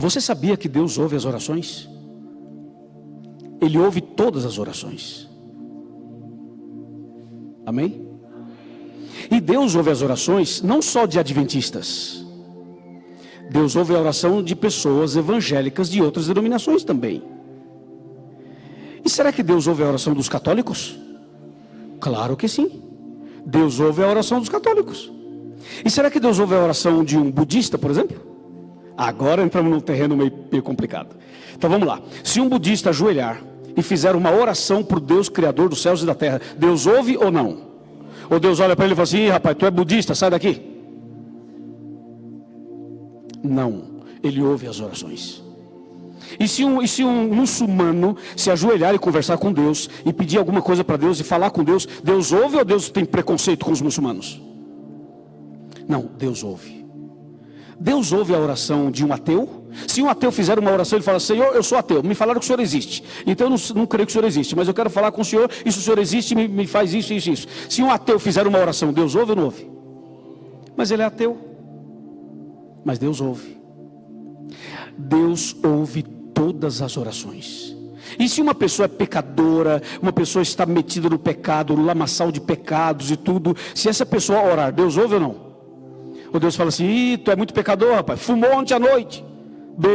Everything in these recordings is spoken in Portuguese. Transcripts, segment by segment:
Você sabia que Deus ouve as orações? Ele ouve todas as orações. Amém? E Deus ouve as orações não só de adventistas. Deus ouve a oração de pessoas evangélicas de outras denominações também. E será que Deus ouve a oração dos católicos? Claro que sim. Deus ouve a oração dos católicos. E será que Deus ouve a oração de um budista, por exemplo? Agora entramos num terreno meio complicado. Então vamos lá. Se um budista ajoelhar e fizer uma oração para o Deus Criador dos céus e da terra, Deus ouve ou não? Ou Deus olha para ele e fala assim: rapaz, tu é budista, sai daqui. Não, ele ouve as orações. E se um muçulmano se ajoelhar e conversar com Deus, e pedir alguma coisa para Deus, e falar com Deus, Deus ouve ou Deus tem preconceito com os muçulmanos? Não, Deus ouve. Deus ouve a oração de um ateu? Se um ateu fizer uma oração, ele fala: Senhor, eu sou ateu, me falaram que o Senhor existe, então eu não creio que o Senhor existe, mas eu quero falar com o Senhor, e se o Senhor existe, me faz isso, isso, isso. Se um ateu fizer uma oração, Deus ouve ou não ouve? Mas ele é ateu. Mas Deus ouve. Deus ouve todas as orações. E se uma pessoa é pecadora, uma pessoa está metida no pecado, no lamaçal de pecados e tudo, se essa pessoa orar, Deus ouve ou não? Ou Deus fala assim: ih, tu é muito pecador, rapaz, fumou ontem à noite,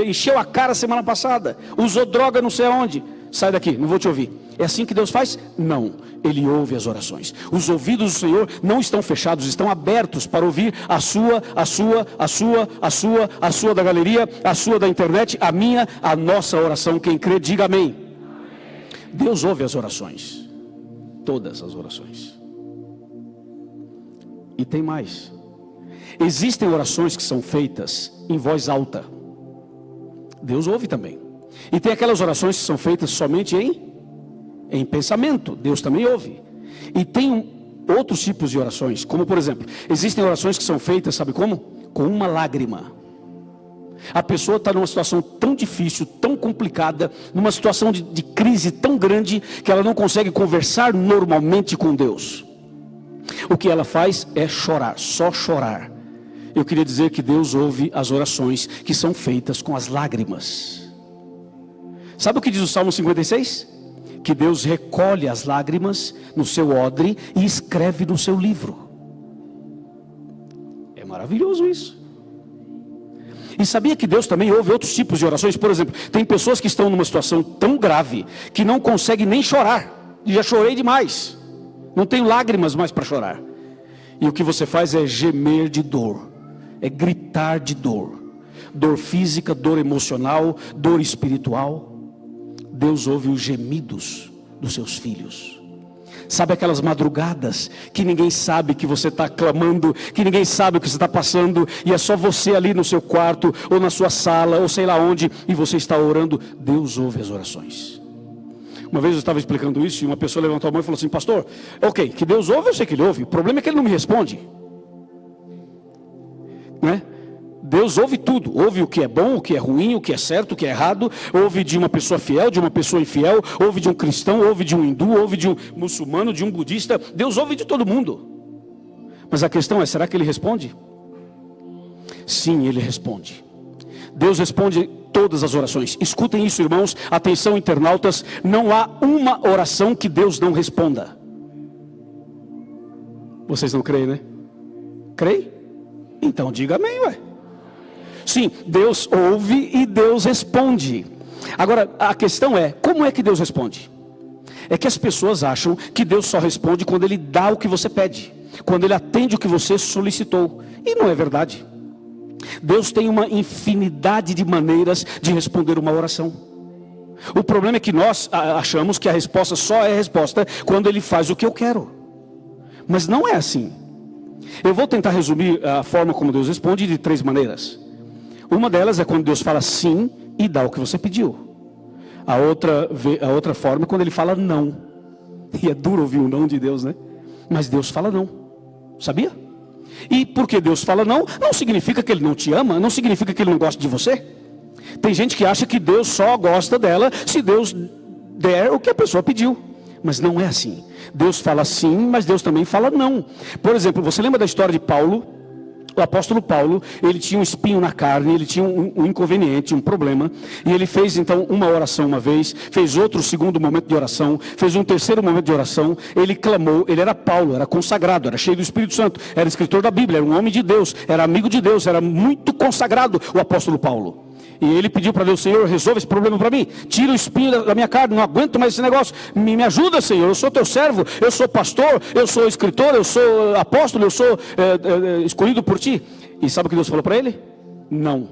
encheu a cara semana passada, usou droga não sei aonde, sai daqui, não vou te ouvir. É assim que Deus faz? Não, Ele ouve as orações. Os ouvidos do Senhor não estão fechados, estão abertos para ouvir a sua da galeria, a sua da internet, a minha, a nossa oração. Quem crê, diga amém. Deus ouve as orações, todas as orações. E tem mais. Existem orações que são feitas em voz alta. Deus ouve também. E tem aquelas orações que são feitas somente em pensamento. Deus também ouve. E tem outros tipos de orações, como por exemplo, existem orações que são feitas, sabe como? Com uma lágrima. A pessoa está numa situação tão difícil, tão complicada, numa situação de crise tão grande, que ela não consegue conversar normalmente com Deus. O que ela faz é chorar, só chorar. Eu queria dizer que Deus ouve as orações que são feitas com as lágrimas. Sabe o que diz o Salmo 56? Que Deus recolhe as lágrimas no seu odre e escreve no seu livro. É maravilhoso isso. E sabia que Deus também ouve outros tipos de orações? Por exemplo, tem pessoas que estão numa situação tão grave que não conseguem nem chorar. Já chorei demais, não tenho lágrimas mais para chorar. E o que você faz é gemer de dor, é gritar de dor. Dor física, dor emocional, dor espiritual. Deus ouve os gemidos dos seus filhos. Sabe aquelas madrugadas que ninguém sabe que você está clamando, que ninguém sabe o que você está passando, e é só você ali no seu quarto, ou na sua sala, ou sei lá onde, e você está orando? Deus ouve as orações. Uma vez eu estava explicando isso, e uma pessoa levantou a mão e falou assim: pastor, ok, que Deus ouve, eu sei que Ele ouve, o problema é que Ele não me responde, não é? Deus ouve tudo, ouve o que é bom, o que é ruim, o que é certo, o que é errado, ouve de uma pessoa fiel, de uma pessoa infiel, ouve de um cristão, ouve de um hindu, ouve de um muçulmano, de um budista. Deus ouve de todo mundo. Mas a questão é, será que Ele responde? Sim, Ele responde. Deus responde todas as orações. Escutem isso, irmãos, atenção internautas, não há uma oração que Deus não responda. Vocês não creem, né? Creem? Então diga amém, ué. Sim, Deus ouve e Deus responde. Agora, a questão é, como é que Deus responde? É que as pessoas acham que Deus só responde quando Ele dá o que você pede, quando Ele atende o que você solicitou. E não é verdade. Deus tem uma infinidade de maneiras de responder uma oração. O problema é que nós achamos que a resposta só é resposta quando Ele faz o que eu quero. Mas não é assim. Eu vou tentar resumir a forma como Deus responde de 3 maneiras. Uma delas é quando Deus fala sim e dá o que você pediu. A outra forma é quando Ele fala não. E é duro ouvir o não de Deus, né? Mas Deus fala não. Sabia? E porque Deus fala não, não significa que Ele não te ama, não significa que Ele não gosta de você. Tem gente que acha que Deus só gosta dela se Deus der o que a pessoa pediu. Mas não é assim. Deus fala sim, mas Deus também fala não. Por exemplo, você lembra da história de Paulo, O apóstolo Paulo, ele tinha um espinho na carne, ele tinha um inconveniente, um problema, e ele fez então uma oração uma vez, fez outro segundo momento de oração, fez um terceiro momento de oração, ele clamou, ele era Paulo, era consagrado, era cheio do Espírito Santo, era escritor da Bíblia, era um homem de Deus, era amigo de Deus, era muito consagrado o apóstolo Paulo. E ele pediu para Deus: Senhor, resolve esse problema para mim, tira o espinho da minha carne, não aguento mais esse negócio, me ajuda, Senhor, eu sou teu servo, eu sou pastor, eu sou escritor, eu sou apóstolo, eu sou escolhido por ti. E sabe o que Deus falou para ele? Não.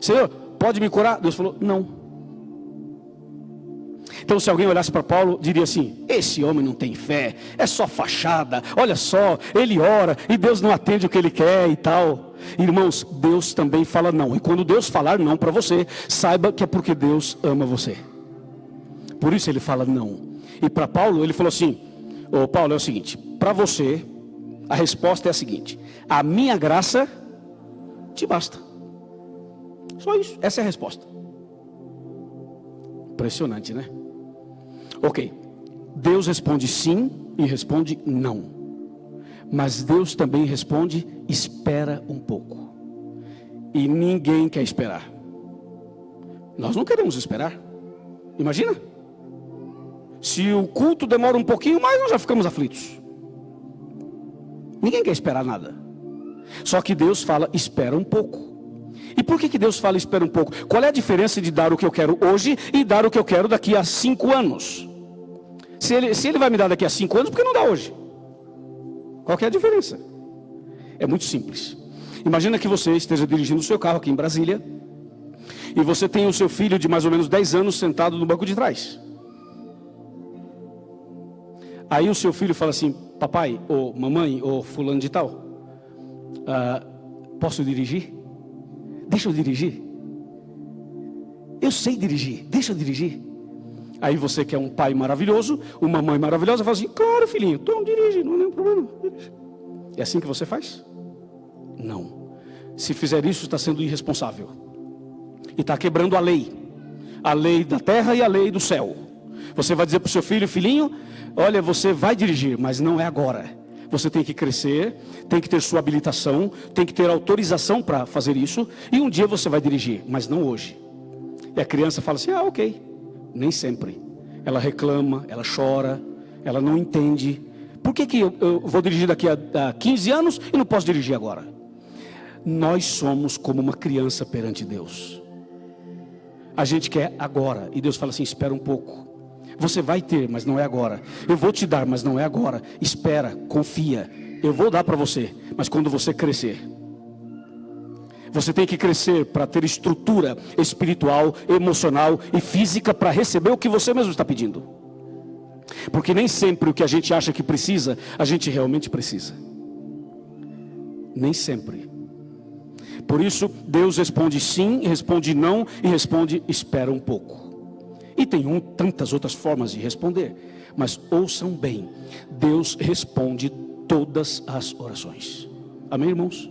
Senhor, pode me curar? Deus falou: não. Então, se alguém olhasse para Paulo, diria assim: esse homem não tem fé, é só fachada, olha só, ele ora e Deus não atende o que ele quer e tal. Irmãos, Deus também fala não, e quando Deus falar não para você, saiba que é porque Deus ama você. Por isso ele fala não. E para Paulo, ele falou assim: ô Paulo, é o seguinte, para você, a resposta é a seguinte: a minha graça te basta. Só isso, essa é a resposta. Impressionante, né? Ok, Deus responde sim e responde não. Mas Deus também responde: espera um pouco. E ninguém quer esperar. Nós não queremos esperar. Imagina, se o culto demora um pouquinho mais, nós já ficamos aflitos. Ninguém quer esperar nada. Só que Deus fala: espera um pouco. E por que Deus fala espera um pouco? Qual é a diferença de dar o que eu quero hoje e dar o que eu quero daqui a 5 anos? Se ele vai me dar daqui a 5 anos, por que não dá hoje? Qual que é a diferença? É muito simples. Imagina que você esteja dirigindo o seu carro aqui em Brasília, e você tem o seu filho de mais ou menos 10 anos sentado no banco de trás. Aí o seu filho fala assim: papai, ou mamãe, ou fulano de tal, posso dirigir? Deixa eu dirigir. Eu sei dirigir, deixa eu dirigir. Aí você que é um pai maravilhoso, uma mãe maravilhosa, fala assim: claro, filhinho, então dirige, não é nenhum problema. É assim que você faz? Não. Se fizer isso, está sendo irresponsável. E está quebrando a lei da terra e a lei do céu. Você vai dizer para o seu filho: filhinho, olha, você vai dirigir, mas não é agora. Você tem que crescer, tem que ter sua habilitação, tem que ter autorização para fazer isso, e um dia você vai dirigir, mas não hoje. E a criança fala assim: ok. Nem sempre. Ela reclama, ela chora, ela não entende. Por que eu vou dirigir daqui a 15 anos e não posso dirigir agora? Nós somos como uma criança perante Deus. A gente quer agora, e Deus fala assim: espera um pouco. Você vai ter, mas não é agora. Eu vou te dar, mas não é agora. Espera, confia. Eu vou dar para você, mas quando você crescer. Você tem que crescer para ter estrutura espiritual, emocional e física para receber o que você mesmo está pedindo. Porque nem sempre o que a gente acha que precisa, a gente realmente precisa. Nem sempre. Por isso, Deus responde sim, responde não e responde espera um pouco. E tem tantas outras formas de responder. Mas ouçam bem, Deus responde todas as orações. Amém, irmãos?